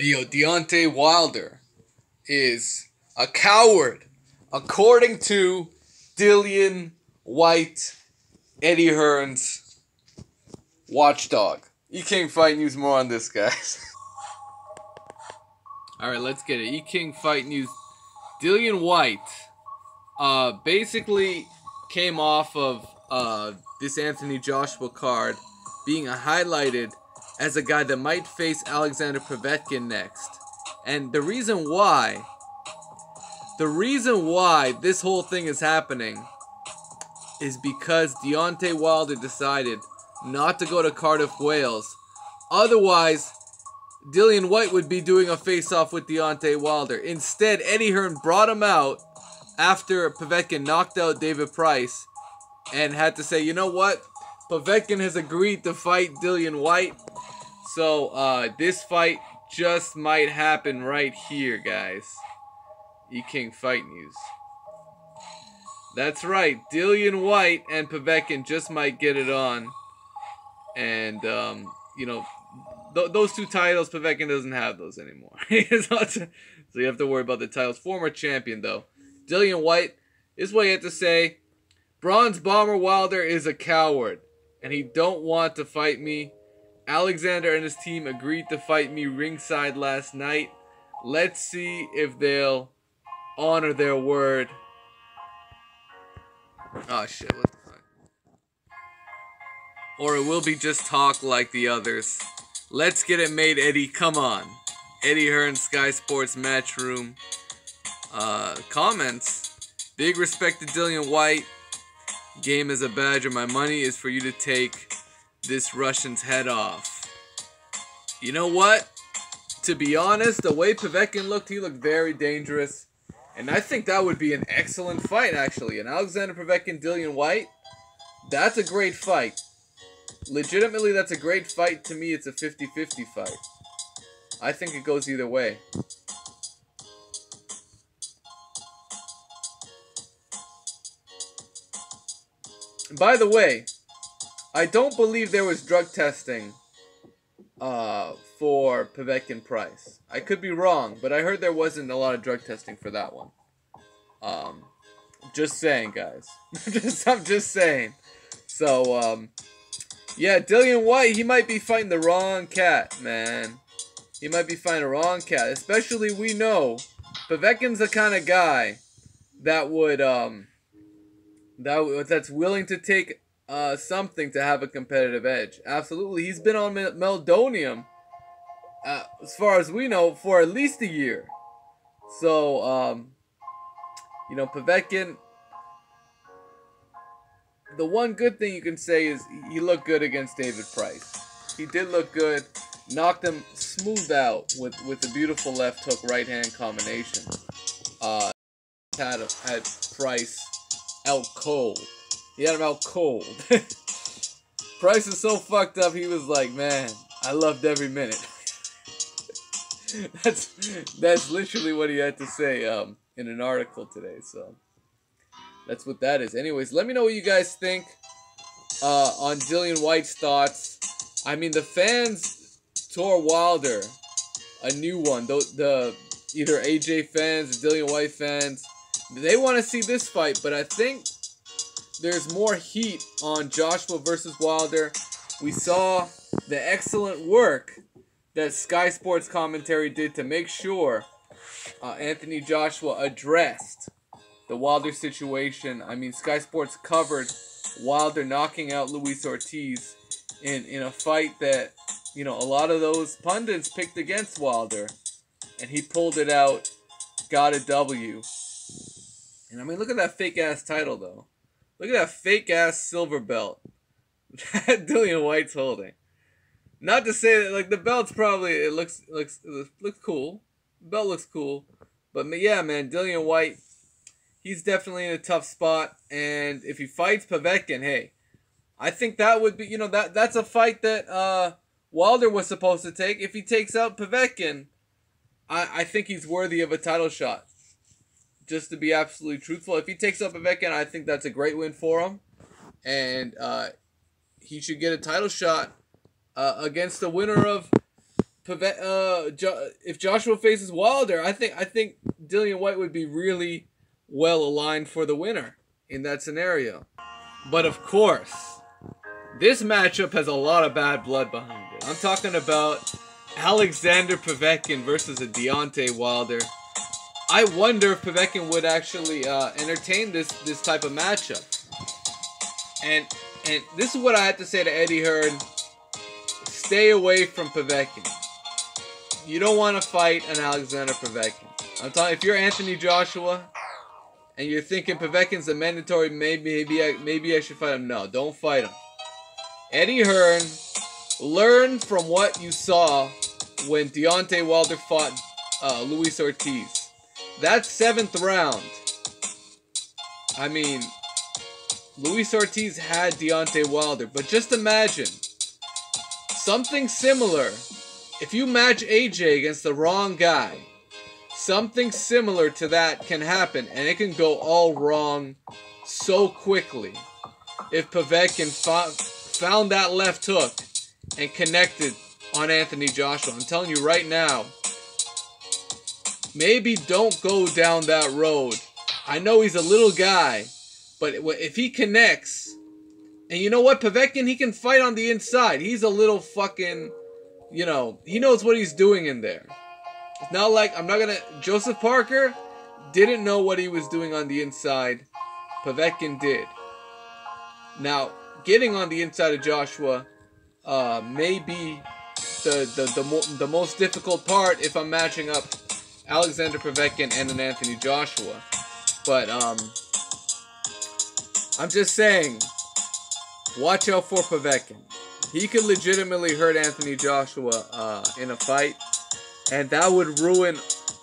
Yo, Deontay Wilder is a coward, according to Dillian Whyte, Eddie Hearn's watchdog. E-King Fight News, more on this, guys. Alright, let's get it. E-King Fight News. Dillian Whyte basically came off of this Anthony Joshua card being highlighted as a guy that might face Alexander Povetkin next. And the reason why this whole thing is happening is because Deontay Wilder decided not to go to Cardiff, Wales. Otherwise, Dillian Whyte would be doing a face-off with Deontay Wilder. Instead, Eddie Hearn brought him out after Povetkin knocked out David Price and had to say, you know what? Povetkin has agreed to fight Dillian Whyte. So, this fight just might happen right here, guys. E-King Fight News. That's right. Dillian Whyte and Povetkin just might get it on. And, you know, those two titles, Povetkin doesn't have those anymore. So you have to worry about the titles. Former champion, though. Dillian Whyte, this is what you have to say. Bronze Bomber Wilder is a coward, and he don't want to fight me. Alexander and his team agreed to fight me ringside last night. Let's see if they'll honor their word. Oh shit, what the fuck? Or it will be just talk like the others. Let's get it made, Eddie. Come on. Eddie Hearn, Sky Sports Matchroom. Comments. Big respect to Dillian Whyte. Game is a badger. My money is for you to take this Russian's head off. You know what? To be honest, the way Povetkin looked, he looked very dangerous. And I think that would be an excellent fight, actually. An Alexander Povetkin, Dillian Whyte. That's a great fight. Legitimately, that's a great fight. To me, it's a 50-50 fight. I think it goes either way. By the way, I don't believe there was drug testing for Povetkin Price. I could be wrong, but I heard there wasn't a lot of drug testing for that one. Just saying, guys. I'm just saying. So, yeah, Dillian Whyte, he might be fighting the wrong cat, man. He might be fighting the wrong cat. Especially, we know Povetkin's the kind of guy that would, that's willing to take something to have a competitive edge. Absolutely. He's been on Meldonium, as far as we know, for at least a year. So, you know, Povetkin, the one good thing you can say is he looked good against David Price. He did look good. Knocked him smooth out with a beautiful left hook, right hand combination. Had Price out cold. He had him out cold. Price is so fucked up, he was like, man, I loved every minute. That's literally what he had to say in an article today. So that's what that is. Anyways, let me know what you guys think on Dillian Whyte's thoughts. I mean, the fans tore Wilder a new one. The either AJ fans or Dillian Whyte fans, they want to see this fight, but I think there's more heat on Joshua versus Wilder. We saw the excellent work that Sky Sports Commentary did to make sure Anthony Joshua addressed the Wilder situation. I mean, Sky Sports covered Wilder knocking out Luis Ortiz in a fight that, you know, a lot of those pundits picked against Wilder. And he pulled it out, got a W. And I mean, look at that fake-ass title, though. Look at that fake-ass silver belt that Dillian Whyte's holding. Not to say that, like, the belt's probably, it looks cool. The belt looks cool. But, yeah, man, Dillian Whyte, he's definitely in a tough spot. And if he fights Povetkin, hey, I think that would be, you know, that's a fight that Wilder was supposed to take. If he takes out Povetkin, I think he's worthy of a title shot. Just to be absolutely truthful, if he takes out Povetkin, I think that's a great win for him. And he should get a title shot against the winner of if Joshua faces Wilder, I think Dillian Whyte would be really well aligned for the winner in that scenario. But of course, this matchup has a lot of bad blood behind it. I'm talking about Alexander Povetkin versus a Deontay Wilder. I wonder if Povetkin would actually entertain this type of matchup. And this is what I have to say to Eddie Hearn. Stay away from Povetkin. You don't want to fight an Alexander Povetkin. I'm telling you, if you're Anthony Joshua and you're thinking Povetkin's a mandatory, maybe I should fight him. No, don't fight him. Eddie Hearn, learn from what you saw when Deontay Wilder fought Luis Ortiz. That 7th round, I mean, Luis Ortiz had Deontay Wilder, but just imagine something similar. If you match AJ against the wrong guy, something similar to that can happen, and it can go all wrong so quickly. If Povetkin found that left hook and connected on Anthony Joshua, I'm telling you right now, maybe don't go down that road. I know he's a little guy, but if he connects, and you know what, Povetkin, he can fight on the inside. He's a little fucking, you know, he knows what he's doing in there. It's not like, Joseph Parker didn't know what he was doing on the inside. Povetkin did. Now, getting on the inside of Joshua may be the most difficult part if I'm matching up Alexander Povetkin and an Anthony Joshua. But I'm just saying, watch out for Povetkin. He could legitimately hurt Anthony Joshua in a fight, and that would ruin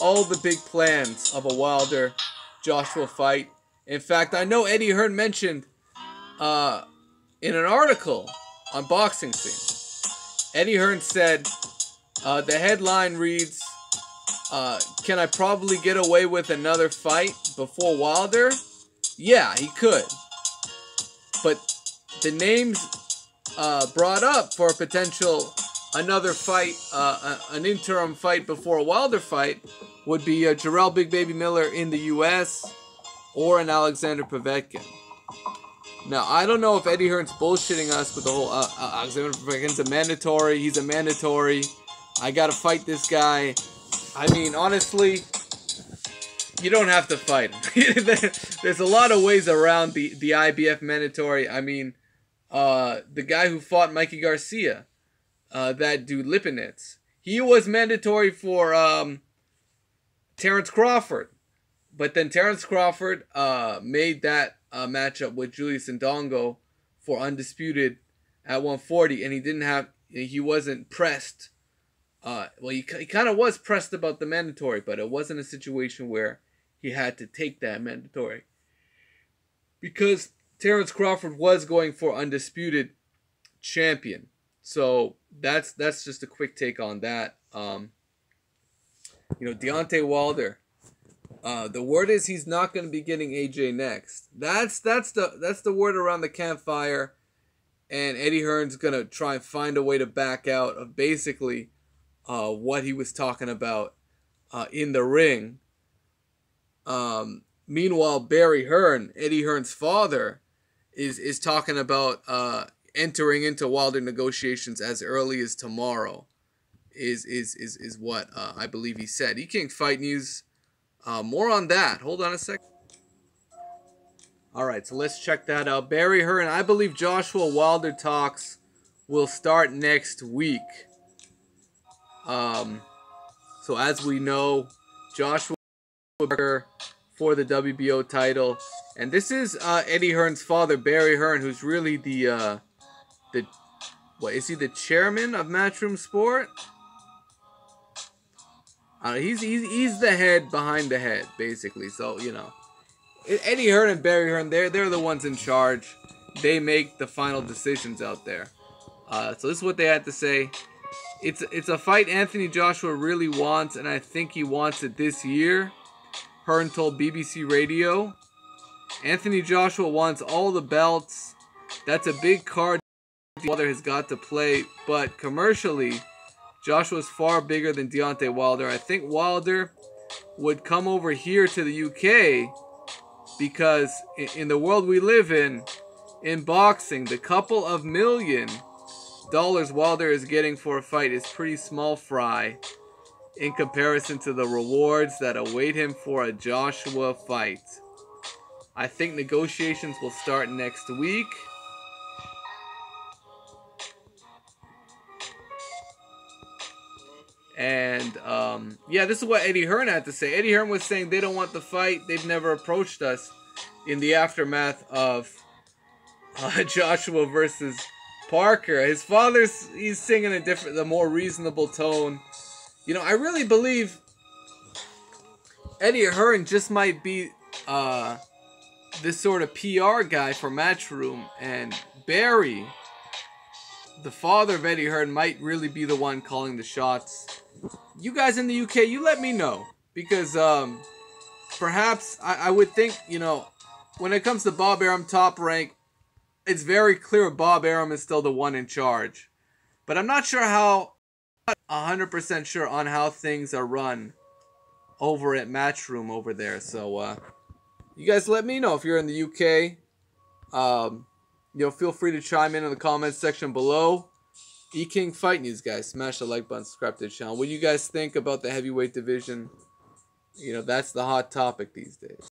all the big plans of a Wilder-Joshua fight. In fact, I know Eddie Hearn mentioned in an article on Boxing Scene, Eddie Hearn said, the headline reads, can I probably get away with another fight before Wilder? Yeah, he could. But the names brought up for a potential another fight, an interim fight before a Wilder fight, would be Jarrell Big Baby Miller in the U.S. or an Alexander Povetkin. Now, I don't know if Eddie Hearn's bullshitting us with the whole Alexander Povetkin's a mandatory, he's a mandatory, I gotta fight this guy. I mean, honestly, you don't have to fight him. There's a lot of ways around the IBF mandatory. I mean, the guy who fought Mikey Garcia, that dude Lipinets, he was mandatory for Terrence Crawford. But then Terrence Crawford made that matchup with Julius Ndongo for undisputed at 140, and he wasn't pressed. Well, he kind of was pressed about the mandatory, but it wasn't a situation where he had to take that mandatory, because Terrence Crawford was going for undisputed champion. So that's just a quick take on that. You know, Deontay Wilder. The word is he's not going to be getting AJ next. That's the word around the campfire, and Eddie Hearn's going to try and find a way to back out of basically what he was talking about in the ring. Meanwhile, Barry Hearn, Eddie Hearn's father, is talking about entering into Wilder negotiations as early as tomorrow. Is what I believe he said. E-King Fight News. More on that. Hold on a sec. All right, so let's check that out. Barry Hearn, I believe Joshua Wilder talks will start next week. So as we know, Joshua for the WBO title, and this is Eddie Hearn's father, Barry Hearn, who's really what is he, the chairman of Matchroom Sport? He's the head behind the head, basically. So, you know, Eddie Hearn and Barry Hearn, they're the ones in charge. They make the final decisions out there. So this is what they had to say. It's a fight Anthony Joshua really wants, and I think he wants it this year. Hearn told BBC Radio. Anthony Joshua wants all the belts. That's a big card Wilder has got to play, but commercially, Joshua's far bigger than Deontay Wilder. I think Wilder would come over here to the UK because in the world we live in boxing, the couple of $1 million Wilder is getting for a fight is pretty small fry in comparison to the rewards that await him for a Joshua fight. I think negotiations will start next week. And, yeah, this is what Eddie Hearn had to say. Eddie Hearn was saying they don't want the fight. They've never approached us in the aftermath of Joshua versus Parker. His father's, he's singing the more reasonable tone. You know, I really believe Eddie Hearn just might be this sort of PR guy for Matchroom, and Barry, the father of Eddie Hearn, might really be the one calling the shots. You guys in the UK, you let me know, because perhaps I would think, you know, when it comes to Bob Arum top rank, it's very clear Bob Arum is still the one in charge. But I'm not sure how, 100% sure on how things are run over at Matchroom over there. So, you guys let me know if you're in the UK. You know, feel free to chime in the comments section below. E-King Fight News, guys. Smash the like button, subscribe to the channel. What do you guys think about the heavyweight division? You know, that's the hot topic these days.